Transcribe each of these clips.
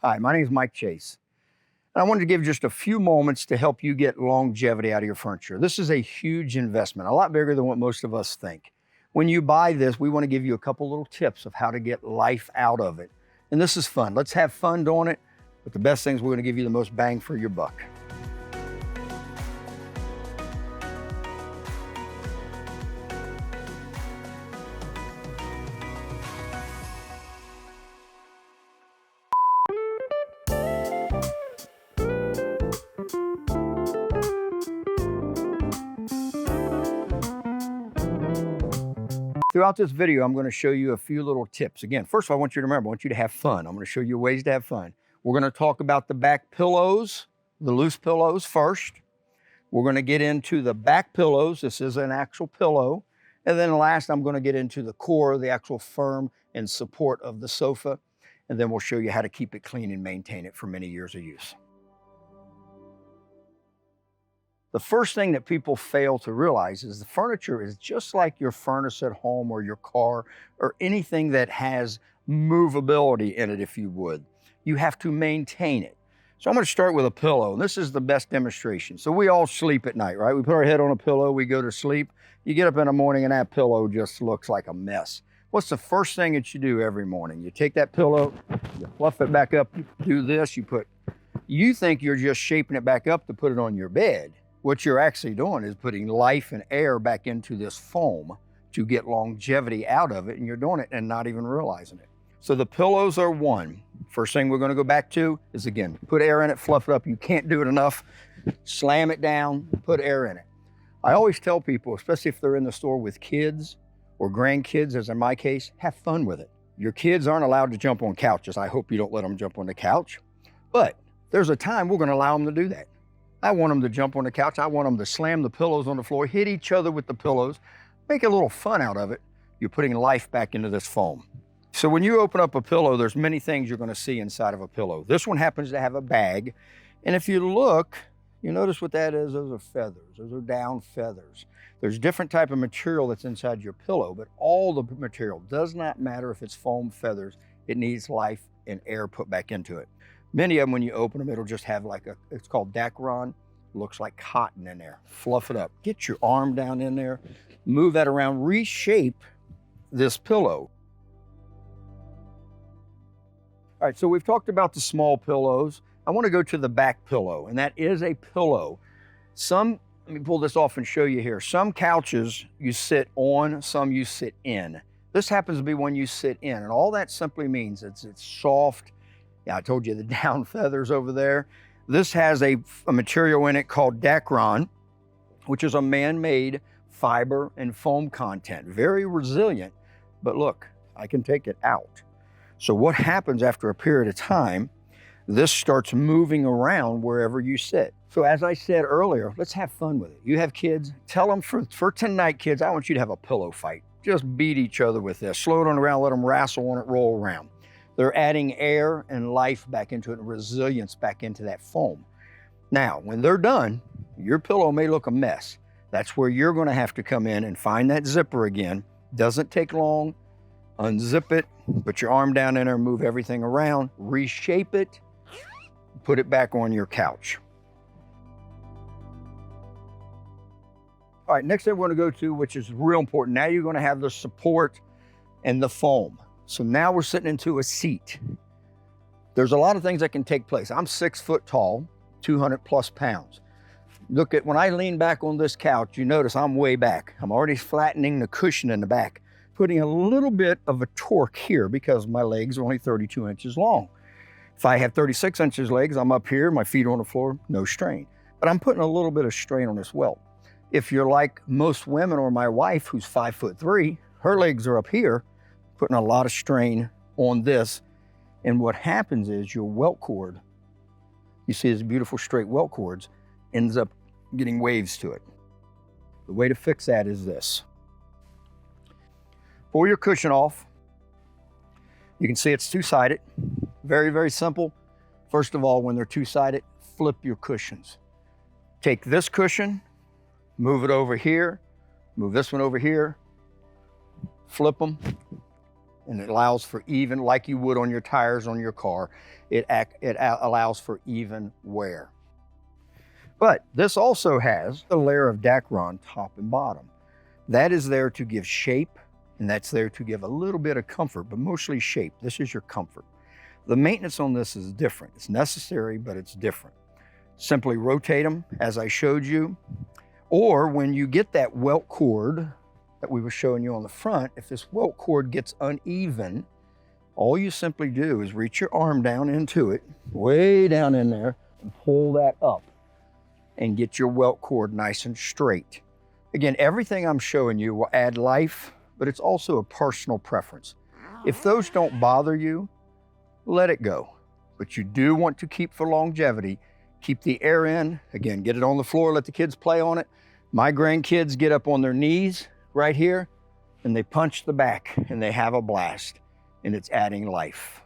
Hi, my name is Mike Chase, and I wanted to give just a few moments to help you get longevity out of your furniture. This is a huge investment, a lot bigger than what most of us think. When you buy this, we want to give you a couple little tips of how to get life out of it. And this is fun. Let's have fun doing it, but the best thing is we're going to give you the most bang for your buck. Throughout this video, I'm going to show you a few little tips. Again, first of all, I want you to remember, I want you to have fun. I'm going to show you ways to have fun. We're going to talk about the back pillows, the loose pillows first. We're going to get into the back pillows. This is an actual pillow. And then last, I'm going to get into the core, the actual firm and support of the sofa. And then we'll show you how to keep it clean and maintain it for many years of use. The first thing that people fail to realize is the furniture is just like your furnace at home or your car or anything that has movability in it, if you would. You have to maintain it. So I'm going to start with a pillow. This is the best demonstration. So we all sleep at night, right? We put our head on a pillow, we go to sleep. You get up in the morning and that pillow just looks like a mess. What's the first thing that you do every morning? You take that pillow, you fluff it back up, you do this, you think you're just shaping it back up to put it on your bed. What you're actually doing is putting life and air back into this foam to get longevity out of it, and you're doing it and not even realizing it. So the pillows are one. First thing we're going to go back to is, again, put air in it, fluff it up. You can't do it enough. Slam it down, put air in it. I always tell people, especially if they're in the store with kids or grandkids, as in my case, have fun with it. Your kids aren't allowed to jump on couches. I hope you don't let them jump on the couch. But there's a time we're going to allow them to do that. I want them to jump on the couch. I want them to slam the pillows on the floor, hit each other with the pillows, make a little fun out of it. You're putting life back into this foam. So when you open up a pillow, there's many things you're going to see inside of a pillow. This one happens to have a bag. And if you look, you notice what that is. Those are feathers. Those are down feathers. There's different type of material that's inside your pillow, but all the material does not matter if it's foam feathers. It needs life and air put back into it. Many of them, when you open them, it'll just have it's called Dacron. Looks like cotton in there. Fluff it up. Get your arm down in there. Move that around. Reshape this pillow. All right, so we've talked about the small pillows. I want to go to the back pillow, and that is a pillow. Let me pull this off and show you here. Some couches you sit on, some you sit in. This happens to be one you sit in, and all that simply means it's soft. Yeah, I told you the down feathers over there. This has a material in it called Dacron, which is a man-made fiber and foam content. Very resilient, but look, I can take it out. So what happens after a period of time, this starts moving around wherever you sit. So as I said earlier, let's have fun with it. You have kids, tell them for tonight, kids, I want you to have a pillow fight. Just beat each other with this. Slow it on around, let them wrestle on it, roll around. They're adding air and life back into it, and resilience back into that foam. Now, when they're done, your pillow may look a mess. That's where you're going to have to come in and find that zipper again. Doesn't take long. Unzip it, put your arm down in there, move everything around, reshape it, put it back on your couch. All right, next thing we're going to go to, which is real important. Now you're going to have the support and the foam. So now we're sitting into a seat. There's a lot of things that can take place. I'm 6 foot tall, 200 plus pounds. Look at when I lean back on this couch, you notice I'm way back. I'm already flattening the cushion in the back, putting a little bit of a torque here because my legs are only 32 inches long. If I have 36 inches legs, I'm up here, my feet are on the floor, no strain. But I'm putting a little bit of strain on this welt. If you're like most women or my wife, who's 5'3", her legs are up here, putting a lot of strain on this. And what happens is your welt cord, you see these beautiful straight welt cords, ends up getting waves to it. The way to fix that is this. Pull your cushion off. You can see it's two-sided. Very, very simple. First of all, when they're two-sided, flip your cushions. Take this cushion, move it over here, move this one over here, flip them, and it allows for even, like you would on your tires on your car, it allows for even wear. But this also has a layer of Dacron top and bottom. That is there to give shape, and that's there to give a little bit of comfort, but mostly shape. This is your comfort. The maintenance on this is different. It's necessary, but it's different. Simply rotate them as I showed you, or when you get that welt cord that we were showing you on the front, if this welt cord gets uneven, all you simply do is reach your arm down into it, way down in there, and pull that up and get your welt cord nice and straight. Again, everything I'm showing you will add life, but it's also a personal preference. If those don't bother you, let it go. But you do want to keep for longevity, keep the air in. Again, get it on the floor, let the kids play on it. My grandkids get up on their knees right here and they punch the back and they have a blast, and it's adding life.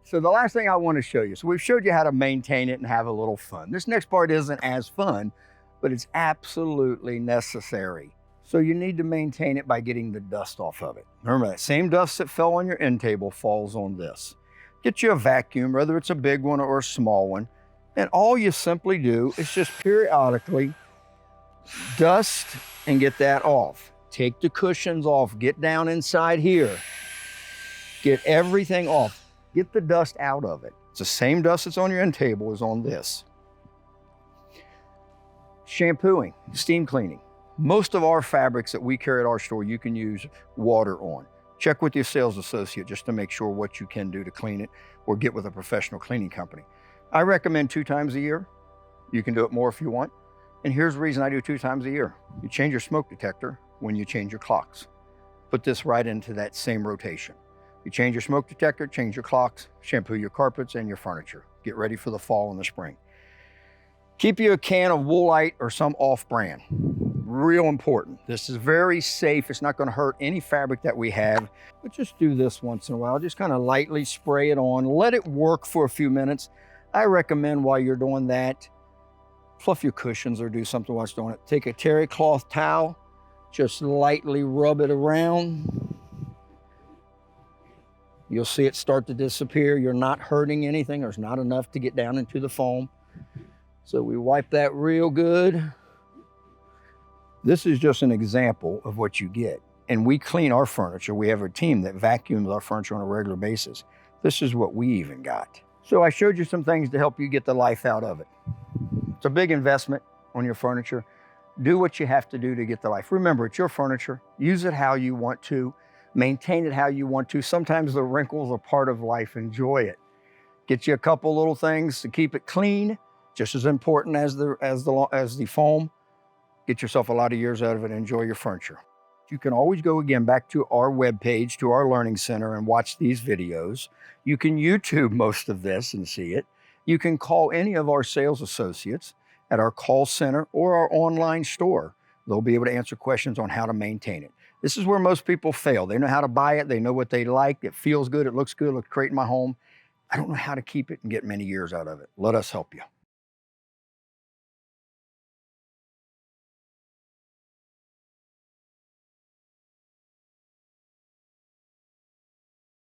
So the last thing I want to show you, so we've showed you how to maintain it and have a little fun. This next part isn't as fun, but it's absolutely necessary. So you need to maintain it by getting the dust off of it. Remember, that same dust that fell on your end table falls on this. Get you a vacuum, whether it's a big one or a small one, and all you simply do is just periodically dust and get that off. Take the cushions off, get down inside here, get everything off. Get the dust out of it. It's the same dust that's on your end table as on this. Shampooing, steam cleaning. Most of our fabrics that we carry at our store, you can use water on. Check with your sales associate just to make sure what you can do to clean it, or get with a professional cleaning company. I recommend 2 times a year. You can do it more if you want. And here's the reason I do 2 times a year. You change your smoke detector when you change your clocks. Put this right into that same rotation. You change your smoke detector, change your clocks, shampoo your carpets and your furniture. Get ready for the fall and the spring. Keep you a can of Woolite or some off-brand. Real important. This is very safe. It's not going to hurt any fabric that we have. But just do this once in a while. Just kind of lightly spray it on. Let it work for a few minutes. I recommend while you're doing that, fluff your cushions or do something while it's doing it. Take a terry cloth towel, just lightly rub it around. You'll see it start to disappear. You're not hurting anything. There's not enough to get down into the foam. So we wipe that real good. This is just an example of what you get. And we clean our furniture. We have a team that vacuums our furniture on a regular basis. This is what we even got. So I showed you some things to help you get the life out of it. It's a big investment on your furniture. Do what you have to do to get the life. Remember, it's your furniture. Use it how you want to. Maintain it how you want to. Sometimes the wrinkles are part of life. Enjoy it. Get you a couple little things to keep it clean, just as important as the foam. Get yourself a lot of years out of it. Enjoy your furniture. You can always go again back to our webpage, to our learning center, and watch these videos. You can YouTube most of this and see it. You can call any of our sales associates at our call center or our online store. They'll be able to answer questions on how to maintain it. This is where most people fail. They know how to buy it. They know what they like. It feels good. It looks good. It looks great in my home. I don't know how to keep it and get many years out of it. Let us help you.